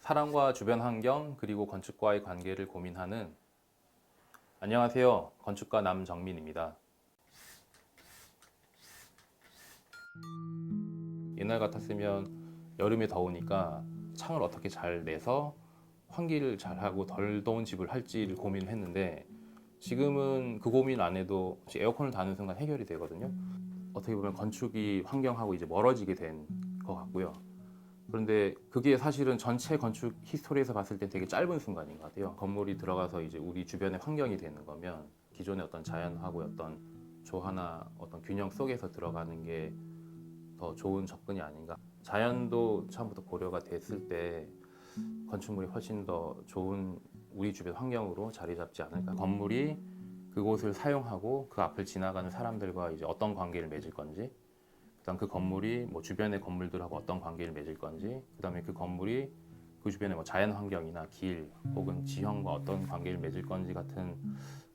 사람과 주변 환경 그리고 건축과의 관계를 고민하는 안녕하세요. 건축가 남정민입니다. 옛날 같았으면 여름에 더우니까 창을 어떻게 잘 내서 환기를 잘하고 덜 더운 집을 할지를 고민했는데 지금은 그 고민 안 해도 에어컨을 다는 순간 해결이 되거든요. 어떻게 보면 건축이 환경하고 이제 멀어지게 된 것 같고요. 그런데 그게 사실은 전체 건축 히스토리에서 봤을 때 되게 짧은 순간인 것 같아요. 건물이 들어가서 이제 우리 주변의 환경이 되는 거면 기존의 어떤 자연하고의 어떤 조화나 어떤 균형 속에서 들어가는 게 더 좋은 접근이 아닌가. 자연도 처음부터 고려가 됐을 때 건축물이 훨씬 더 좋은 우리 주변 환경으로 자리 잡지 않을까. 건물이 그곳을 사용하고 그 앞을 지나가는 사람들과 이제 어떤 관계를 맺을 건지, 그다음 그 건물이 뭐 주변의 건물들하고 어떤 관계를 맺을 건지, 그다음에 그 건물이 그 주변의 뭐 자연 환경이나 길 혹은 지형과 어떤 관계를 맺을 건지 같은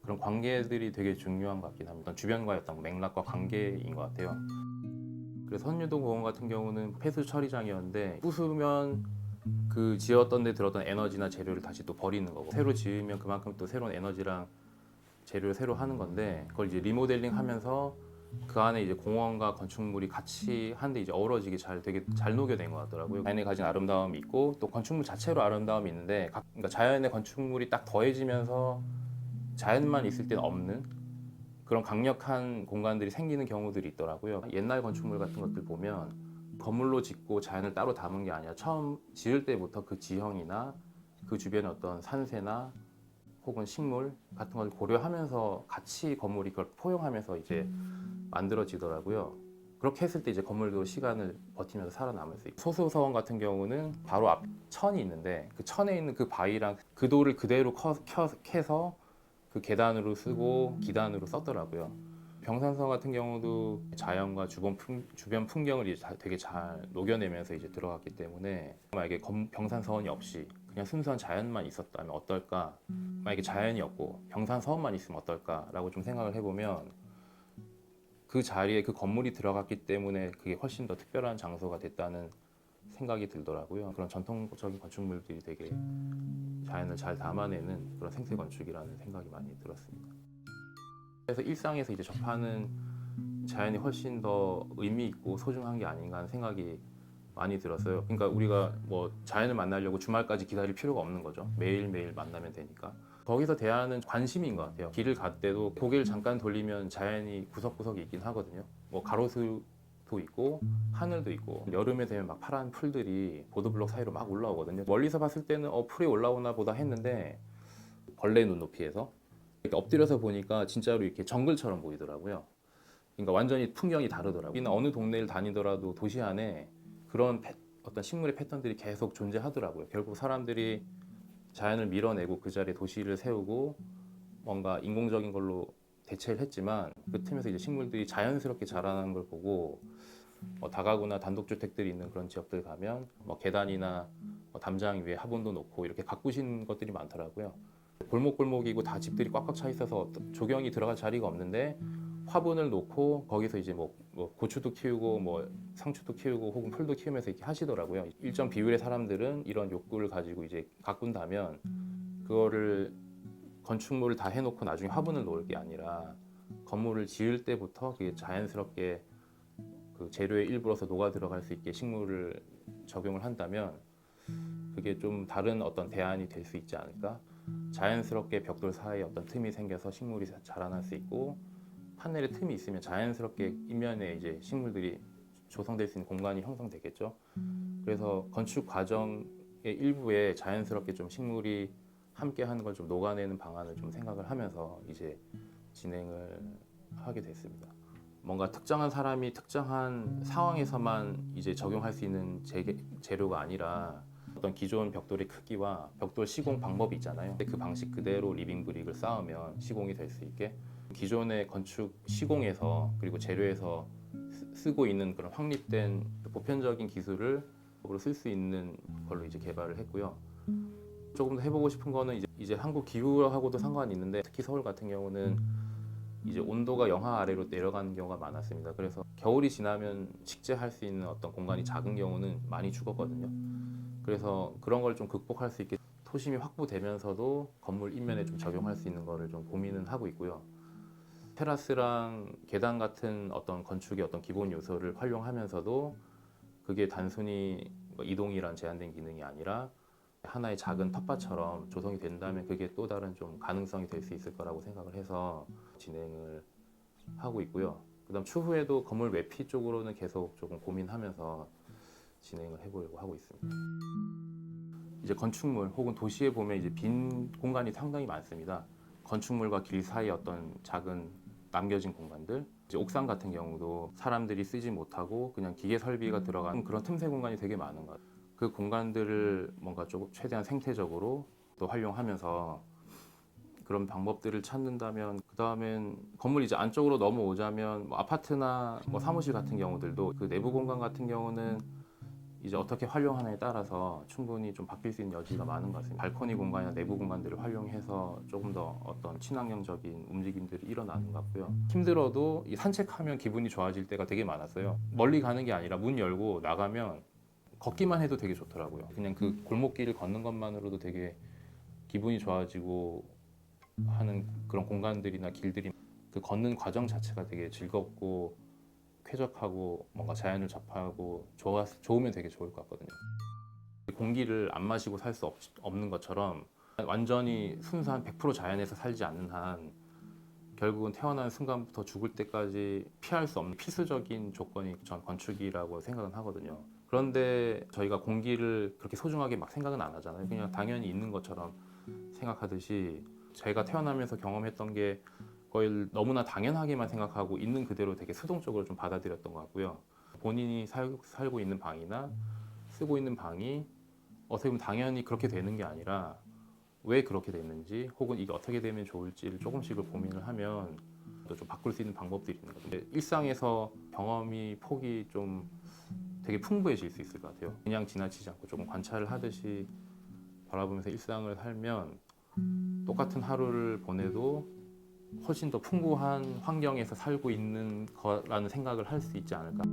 그런 관계들이 되게 중요한 것 같긴 합니다. 주변과의 어떤 맥락과 관계인 것 같아요. 그래서 선유도 공원 같은 경우는 폐수 처리장이었는데 부수면 그 지었던 데 들었던 에너지나 재료를 다시 또 버리는 거고, 새로 지으면 그만큼 또 새로운 에너지랑 재료를 새로 하는 건데, 그걸 이제 리모델링 하면서 그 안에 이제 공원과 건축물이 같이 한데 이제 어우러지게 되게 잘 녹여낸 것 같더라고요. 자연이 가진 아름다움이 있고 또 건축물 자체로 아름다움이 있는데, 그러니까 자연의 건축물이 딱 더해지면서 자연만 있을 때는 없는 그런 강력한 공간들이 생기는 경우들이 있더라고요. 옛날 건축물 같은 것들 보면 건물로 짓고 자연을 따로 담은 게 아니라 처음 지을 때부터 그 지형이나 그 주변의 어떤 산세나 혹은 식물 같은 걸 고려하면서 같이 건물이 그걸 포용하면서 이제 만들어지더라고요. 그렇게 했을 때 이제 건물도 시간을 버티면서 살아남을 수 있고, 소수서원 같은 경우는 바로 앞 천이 있는데 그 천에 있는 그 바위랑 그 돌을 그대로 캐서 그 계단으로 쓰고 기단으로 썼더라고요. 병산서 같은 경우도 자연과 주변 풍경을 이제 되게 잘 녹여내면서 이제 들어갔기 때문에, 만약에 병산서원이 없이 그냥 순수한 자연만 있었다면 어떨까? 만약에 자연이 없고 병산서원만 있으면 어떨까라고 좀 생각을 해보면, 그 자리에 그 건물이 들어갔기 때문에 그게 훨씬 더 특별한 장소가 됐다는 생각이 들더라고요. 그런 전통적인 건축물들이 되게 자연을 잘 담아내는 그런 생태 건축이라는 생각이 많이 들었습니다. 그래서 일상에서 이제 접하는 자연이 훨씬 더 의미 있고 소중한 게 아닌가 하는 생각이 많이 들었어요. 그러니까 우리가 뭐 자연을 만나려고 주말까지 기다릴 필요가 없는 거죠. 매일매일 만나면 되니까. 거기서 대하는 관심인 것 같아요. 길을 갈 때도 고개를 잠깐 돌리면 자연이 구석구석에 있긴 하거든요. 뭐 가로수도 있고 하늘도 있고, 여름에 되면 막 파란 풀들이 보도블록 사이로 막 올라오거든요. 멀리서 봤을 때는 풀이 올라오나 보다 했는데 벌레 눈높이에서 이렇게 엎드려서 보니까 진짜로 이렇게 정글처럼 보이더라고요. 그러니까 완전히 풍경이 다르더라고요. 어느 동네를 다니더라도 도시 안에 그런 어떤 식물의 패턴들이 계속 존재하더라고요. 결국 사람들이 자연을 밀어내고 그 자리에 도시를 세우고 뭔가 인공적인 걸로 대체를 했지만, 그 틈에서 이제 식물들이 자연스럽게 자라는 걸 보고, 다가구나 단독주택들이 있는 그런 지역들 가면 뭐 계단이나 담장 위에 화분도 놓고 이렇게 가꾸신 것들이 많더라고요. 골목골목이고 다 집들이 꽉꽉 차 있어서 조경이 들어갈 자리가 없는데 화분을 놓고 거기서 이제 뭐 고추도 키우고 뭐 상추도 키우고 혹은 풀도 키우면서 이렇게 하시더라고요. 일정 비율의 사람들은 이런 욕구를 가지고 이제 가꾼다면, 그거를 건축물을 다 해놓고 나중에 화분을 놓을 게 아니라 건물을 지을 때부터 그게 자연스럽게 그 재료의 일부로서 녹아 들어갈 수 있게 식물을 적용을 한다면 그게 좀 다른 어떤 대안이 될 수 있지 않을까. 자연스럽게 벽돌 사이에 어떤 틈이 생겨서 식물이 자라날 수 있고, 판넬에 틈이 있으면 자연스럽게 인면에 이제 식물들이 조성될 수 있는 공간이 형성되겠죠. 그래서 건축 과정의 일부에 자연스럽게 좀 식물이 함께 하는 걸 좀 녹아내는 방안을 좀 생각을 하면서 이제 진행을 하게 됐습니다. 뭔가 특정한 사람이 특정한 상황에서만 이제 적용할 수 있는 재료가 아니라, 어떤 기존 벽돌의 크기와 벽돌 시공 방법이 있잖아요. 근데 그 방식 그대로 리빙 브릭을 쌓으면 시공이 될 수 있게, 기존의 건축 시공에서 그리고 재료에서 쓰고 있는 그런 확립된 보편적인 기술을 쓸 수 있는 걸로 이제 개발을 했고요. 조금 더 해보고 싶은 거는 이제 한국 기후하고도 상관이 있는데, 특히 서울 같은 경우는 이제 온도가 영하 아래로 내려가는 경우가 많았습니다. 그래서 겨울이 지나면 식재할 수 있는 어떤 공간이 작은 경우는 많이 죽었거든요. 그래서 그런 걸 좀 극복할 수 있게 토심이 확보되면서도 건물 인면에 좀 적용할 수 있는 거를 좀 고민은 하고 있고요. 테라스랑 계단 같은 어떤 건축의 어떤 기본 요소를 활용하면서도 그게 단순히 뭐 이동이란 제한된 기능이 아니라 하나의 작은 텃밭처럼 조성이 된다면 그게 또 다른 좀 가능성이 될 수 있을 거라고 생각을 해서 진행을 하고 있고요. 그다음 추후에도 건물 외피 쪽으로는 계속 조금 고민하면서 진행을 해보려고 하고 있습니다. 이제 건축물 혹은 도시에 보면 이제 빈 공간이 상당히 많습니다. 건축물과 길 사이 어떤 작은 남겨진 공간들, 이제 옥상 같은 경우도 사람들이 쓰지 못하고 그냥 기계 설비가 들어간 그런 틈새 공간이 되게 많은 것 같아요. 그 공간들을 뭔가 좀 최대한 생태적으로 또 활용하면서 그런 방법들을 찾는다면, 그 다음엔 건물 이제 안쪽으로 넘어오자면 뭐 아파트나 뭐 사무실 같은 경우들도 그 내부 공간 같은 경우는 이제 어떻게 활용하느냐에 따라서 충분히 좀 바뀔 수 있는 여지가 많은 것 같습니다. 발코니 공간이나 내부 공간들을 활용해서 조금 더 어떤 친환경적인 움직임들이 일어나는 것 같고요. 힘들어도 이 산책하면 기분이 좋아질 때가 되게 많았어요. 멀리 가는 게 아니라 문 열고 나가면 걷기만 해도 되게 좋더라고요. 그냥 그 골목길을 걷는 것만으로도 되게 기분이 좋아지고 하는 그런 공간들이나 길들이, 그 걷는 과정 자체가 되게 즐겁고 쾌적하고 뭔가 자연을 접하고 좋으면 되게 좋을 것 같거든요. 공기를 안 마시고 살 수 없는 것처럼 완전히 순수한 100% 자연에서 살지 않는 한 결국은 태어난 순간부터 죽을 때까지 피할 수 없는 필수적인 조건이 전 건축이라고 생각은 하거든요. 그런데 저희가 공기를 그렇게 소중하게 막 생각은 안 하잖아요. 그냥 당연히 있는 것처럼 생각하듯이 제가 태어나면서 경험했던 게 거의 너무나 당연하게만 생각하고 있는 그대로 되게 수동적으로 좀 받아들였던 것 같고요. 본인이 살고 있는 방이나 쓰고 있는 방이 어떻게 보면 당연히 그렇게 되는 게 아니라 왜 그렇게 됐는지 혹은 이게 어떻게 되면 좋을지를 조금씩을 고민을 하면 또 좀 바꿀 수 있는 방법들이 있는 거죠. 일상에서 경험이 폭이 좀 되게 풍부해질 수 있을 것 같아요. 그냥 지나치지 않고 조금 관찰을 하듯이 바라보면서 일상을 살면 똑같은 하루를 보내도 훨씬 더 풍부한 환경에서 살고 있는 거라는 생각을 할 수 있지 않을까.